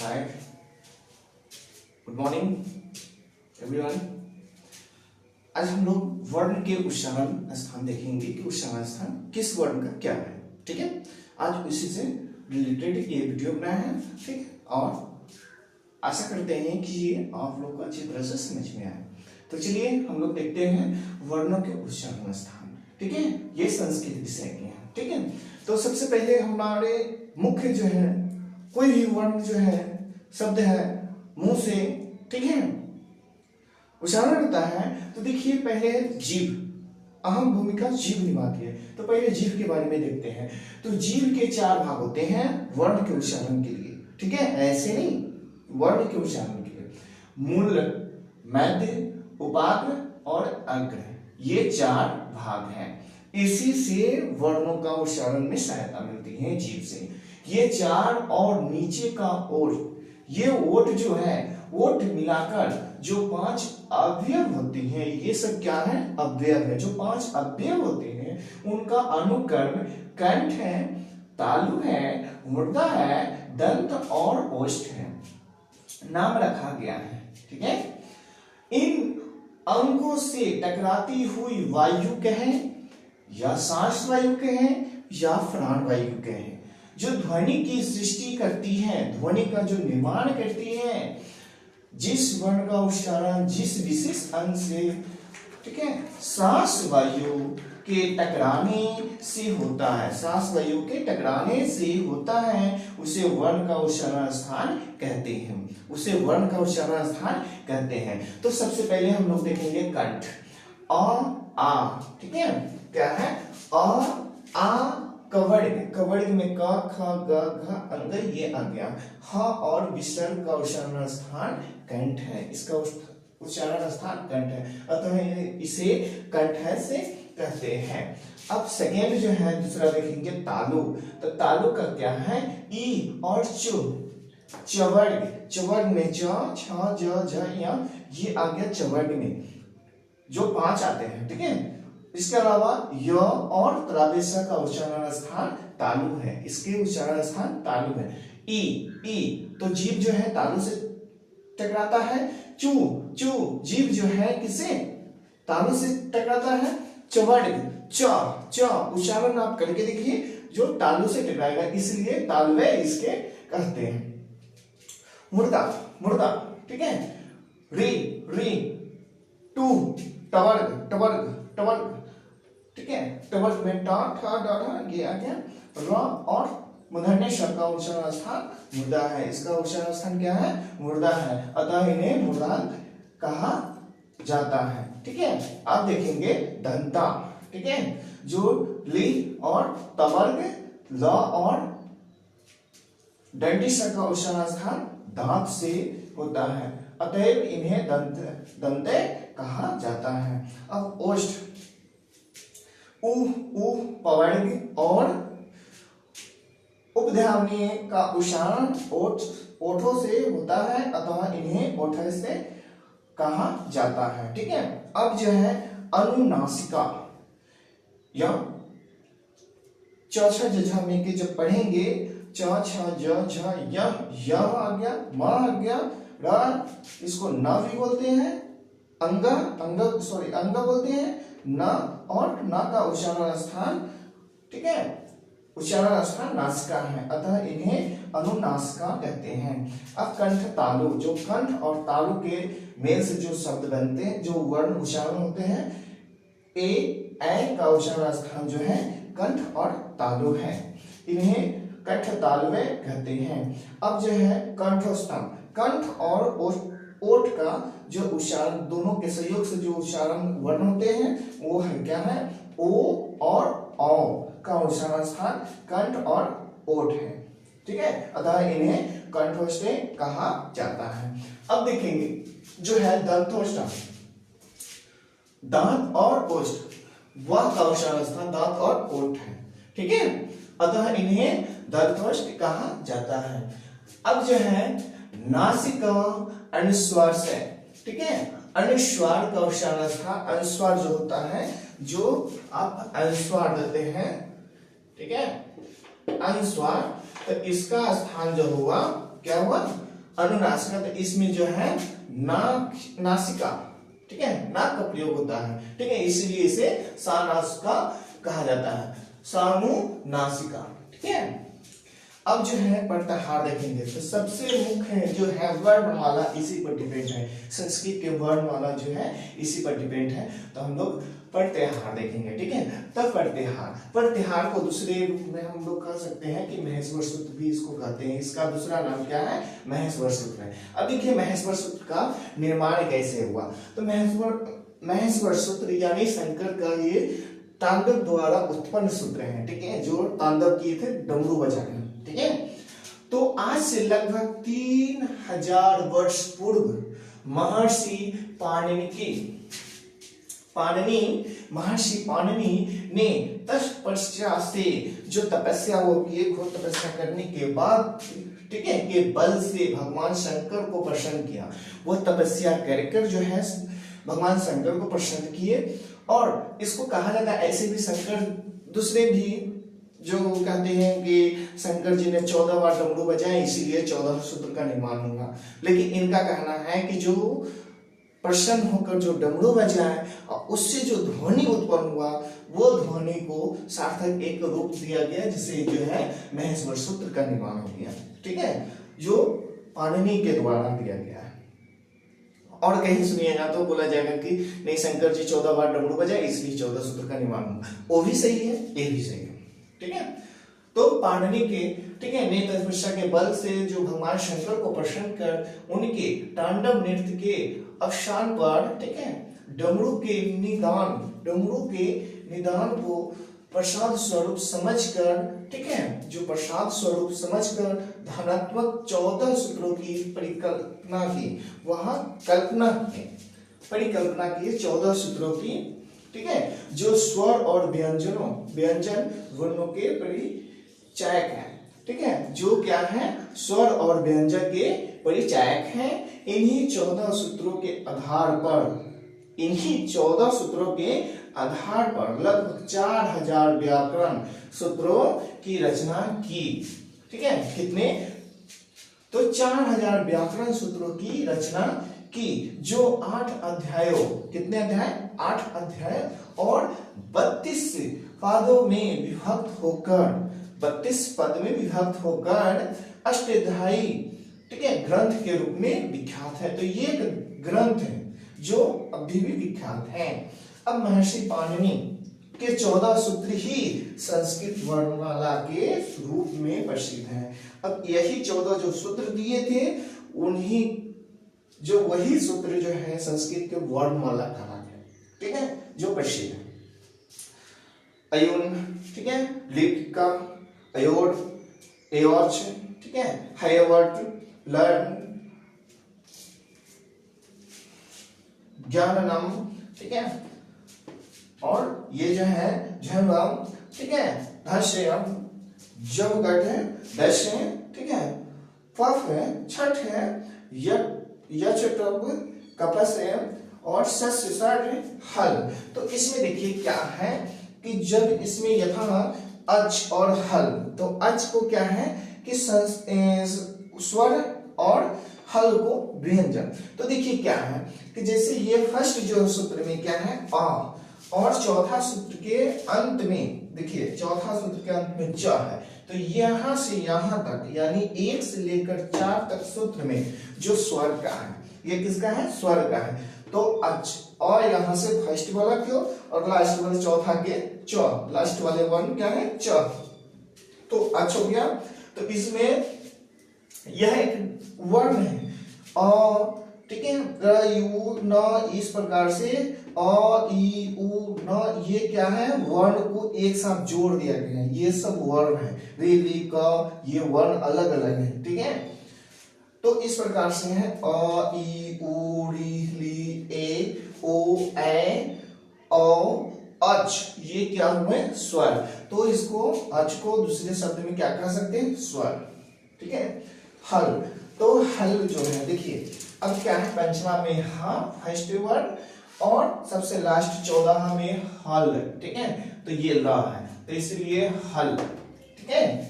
हाय, good morning everyone. आज हम लोग वर्ण के उच्चारण स्थान देखेंगे कि उच्चारण स्थान किस वर्ण का क्या है। ठीक है, आज उसी से रिलेटेड ये वीडियो बनाया है। ठीक है, और आशा करते हैं कि ये आप लोग को अच्छी तरह से समझ में आए। तो चलिए हम लोग देखते हैं वर्णों के उच्चारण स्थान। ठीक है, ये संस्कृत विषय के हैं। ठीक है, तो सबसे पहले हमारे मुख्य जो है कोई भी वर्ण जो है शब्द है मुंह से, ठीक है, उच्चारण होता है। तो देखिए पहले जीभ, अहम भूमिका जीभ निभाती है। तो पहले जीभ के बारे में देखते हैं। तो जीभ के 4 भाग होते हैं वर्ण के उच्चारण के लिए। ठीक है, ऐसे नहीं, वर्ण के उच्चारण के लिए मूल, मध्य, उपाग्र और अग्र, ये 4 भाग हैं। इसी से वर्णों का उच्चारण में सहायता मिलती है जीभ से। ये 4 और नीचे का ओठ, ये ओठ जो है, ओठ मिलाकर जो 5 अवयव होती हैं, ये सब क्या है, अवयव है। जो 5 अवयव होते हैं उनका अनुक्रम कंठ है, तालु है, मुर्दा है, दंत और ओष्ठ है, नाम रखा गया है। ठीक है, इन अंगों से टकराती हुई वायु कहें या सांस वायु कहें या प्राण वायु कहें, जो ध्वनि की सृष्टि करती है, ध्वनि का जो निर्माण करती है, जिस वर्ण का उच्चारण जिस विशेष अंग से, ठीक है, सांस वायु के टकराने से होता है, सांस वायु के टकराने से होता है, उसे वर्ण का उच्चारण स्थान कहते हैं, उसे वर्ण का उच्चारण स्थान कहते हैं। तो सबसे पहले हम लोग देखेंगे कंठ, अ आ। ठीक है, क्या है, अ आ। कवर्ग, कवर्ग में क ख ग घ अंग ये आ गया। ह और विसर्ग का उच्चारण स्थान कंठ है, इसका उच्चारण स्थान कंठ है, अतः इसे कंठ से कहते हैं। अब सेकेंड जो है दूसरा देखेंगे तालु। तो तालु का क्या है, ई और चु। चवर्ग, चवर्ग में च छ ज झ य, ये आ गया चवर्ग में, जो 5 आते हैं। ठीक है, इसके अलावा य और त्रादेशा का उच्चारण स्थान तालु है, इसके उच्चारण स्थान तालु है। ई, ई तो जीभ जो है तालु से टकराता है। चू, चू जीभ जो है किसे, तालु से टकराता है। चवर्ग, च, च उच्चारण आप करके देखिए, जो तालु से टकराएगा, इसलिए तालवे इसके कहते हैं। मुर्दा, मुर्दा, ठीक है, री, री, टू, टवर्ग, टवर्ग, टवर्ग, ठीक है, टवर्ग में टा ठा डा ढा ये आ गया। र और मूर्धन्य श का उच्चारण स्थान मुर्दा है, इसका उच्चारण स्थान क्या है, मुर्दा है, अतः इन्हें मुर्दांक कहा जाता है। ठीक है, अब देखेंगे दंता। ठीक है, जो ली और तवर्ग, ल और दंडी श का उच्चारण स्थान दांत से होता है, अतएव इन्हें दंत, दंते कहा जाता है। अब ओष्ठ, उ, उ पवर्ग और उपध्यानीय का उच्चारण ओठ, ओठों से होता है, अतः इन्हें ओठ से कहा जाता है। ठीक है, अब जो है अनुनासिका, या च छ ज झ में के जब पढ़ेंगे, च छ ज झ य आ गया, म आ गया, र इसको न भी बोलते हैं, अंग, अंग सॉरी अंग बोलते हैं, न और न का उच्चारण स्थान, ठीक है, उच्चारण स्थान नासिका है, अतः इन्हें अनुनासिका कहते हैं। अब कंठ तालु, जो कंठ और तालु के मेल से जो शब्द बनते हैं, जो वर्ण उच्चारण होते हैं, ए का उच्चारण स्थान जो है कंठ और तालु है, इन्हें कंठ तालुवे कहते हैं। अब जो है कंठोत्तम, कंठ और ओठ का जो उच्चारण, दोनों के सहयोग से जो उच्चारण वर्ण होते हैं, वो है क्या है, ओ और औ का उच्चारण स्थान कंठ और ओठ है। ठीक है, अतः इन्हें कंठोष्ठ कहा जाता है। अब देखेंगे जो है दंतोष्ठ, दांत और ओष्ठ, वह का उच्चारण स्थान दांत और ओठ है। ठीक है, अतः इन्हें दंतोष्ठ कहा जाता है। अब जो है नासिका अनुस्वार से, ठीक है, अनुस्वार का उच्चारण स्थान, अनुस्वार जो होता है, जो आप अनुस्वार देते हैं, ठीक है, अनुस्वार, तो इसका स्थान जो हुआ क्या हुआ, अनुनासिका, तो इसमें जो है नाक, नासिका, ठीक है, नाक का प्रयोग होता है, ठीक है, इसलिए इसे सानुनासिका कहा जाता है, सानुनासिका, ठीक है। अब जो है प्रत्याहार देखेंगे, तो सबसे मुख्य जो है वर्णमाला इसी पर डिपेंड है, संस्कृत के वर्णमाला जो है इसी पर डिपेंड है। तो हम लोग प्रत्याहार देखेंगे, ठीक है। तब प्रत्याहार को दूसरे रूप में हम लोग कह सकते हैं कि महेश्वर सूत्र भी इसको कहते हैं। इसका दूसरा नाम क्या है? महेश्वर सूत्र है। अब देखिए महेश्वर सूत्र का निर्माण कैसे हुआ। तो महेश्वर सूत्र यानी शंकर का ये तांडव द्वारा उत्पन्न सूत्र है, ठीक है, जो तांडव किए थे डमरू बजाकर, ठीक है। तो आज से लगभग 3000 वर्ष पूर्व महर्षि पाणिनि ने तत्पश्चात से जो तपस्या वो किए, घोर तपस्या करने के बाद, ठीक है, के बल से भगवान शंकर को प्रसन्न किया। वो तपस्या कर जो है भगवान शंकर को प्रसन्न किए, और इसको कहा जाता है ऐसे भी शंकर दूसरे भी जो कहते हैं कि शंकर जी ने 14 बार डमरू बजाए इसीलिए 14 सूत्र का निर्माण हुआ। लेकिन इनका कहना है कि जो प्रसन्न होकर जो डमरू बजाए और उससे जो ध्वनि उत्पन्न हुआ, वो ध्वनि को सार्थक एक रूप दिया गया, जिसे जो है महेश्वर सूत्र का निर्माण हो गया, ठीक है, जो पाणिनि के द्वारा दिया गया है। और कहीं सुनिएगा तो बोला जाएगा कि नहीं शंकर जी 14 बार डमरू बजाए इसलिए 14 सूत्र का निर्माण हुआ। वो भी सही है, ये भी सही है, ठीक है। तो पाणिनि के, ठीक है, ने तपस्या के बल से जो भगवान शंकर को प्रसन्न कर उनके तांडव नृत्य के अवसान पर, ठीक है, डमरू के निदान को प्रसाद स्वरूप समझकर, ठीक है, जो प्रसाद स्वरूप समझकर धनात्मक 14 सूत्रों की परिकल्पना की, वहां परिकल्पना की 14 सूत्रों की, ठीक है, जो स्वर और व्यंजन वर्णों के परिचायक है, ठीक है, जो क्या है, स्वर और व्यंजन के परिचायक हैं। इन्हीं 14 सूत्रों के आधार पर लगभग 4000 व्याकरण सूत्रों की रचना की, ठीक है, कितने, तो 4000 व्याकरण सूत्रों की रचना की, जो 8 अध्यायों, कितने अध्याय, 8 अध्याय और 32 पदों में विभक्त होकर अष्टाध्यायी, ठीक है, ग्रंथ के रूप में विख्यात है। तो ये ग्रंथ है जो अभी भी विख्यात है। अब महर्षि पाणिनि के 14 सूत्र ही संस्कृत वर्णमाला के रूप में प्रसिद्ध हैं। अब यही 14 जो सूत्र दिए थे वही सूत्र जो है संस्कृत के वर्णमाला कहलाते हैं, ठीक है, जो प्रसिद्ध है। अयुन, ठीक है, लिट्का, अयोड, एवच, ठीक है, हैवट, लर्न, ज्ञाननम, ठीक है, और ये जो है झंगम, ठीक है, धस्यम, जमगढ़ है, दश है, ठीक है, पफ है, छठ है, यचटब, कपस है, और सस्य है, हल। तो इसमें देखिए क्या है कि जब इसमें यथा अच और हल, तो अच को क्या है कि स्वर और हल को व्यंजन। तो देखिए क्या है कि जैसे ये फर्स्ट जो सूत्र में क्या है आ, और चौथा सूत्र के अंत में देखिए, चौथा सूत्र के अंत में च है, तो यहां से यहां तक यानी 1 से लेकर 4 तक सूत्र में जो स्वर का है, ये किसका है, स्वर का है। तो अच, और यहां से फर्स्ट वाला क्यों और लास्ट वाले चौथा के च, लास्ट वाले वन क्या है, च, तो अच हो गया। तो इसमें यह एक वर्ण है अ, ठीक है, र यू न, इस प्रकार से अ ई उ न, ये क्या है, वर्ण को एक साथ जोड़ दिया गया है, ये सब वर्ण है, रे ली क, ये वर्ण अलग अलग है, ठीक है। तो इस प्रकार से है अ ई उ री ली ए ओ ए औ अच, ये क्या हुए, स्वर। तो इसको अच को दूसरे शब्द में क्या कह सकते हैं, स्वर, ठीक है। हल, तो हल जो है देखिए अब क्या है, पंचमा में हा फर्स्ट वर्ड और सबसे लास्ट 14 में हल, ठीक है, तो ये ल है, तो इसलिए हल, ठीक है।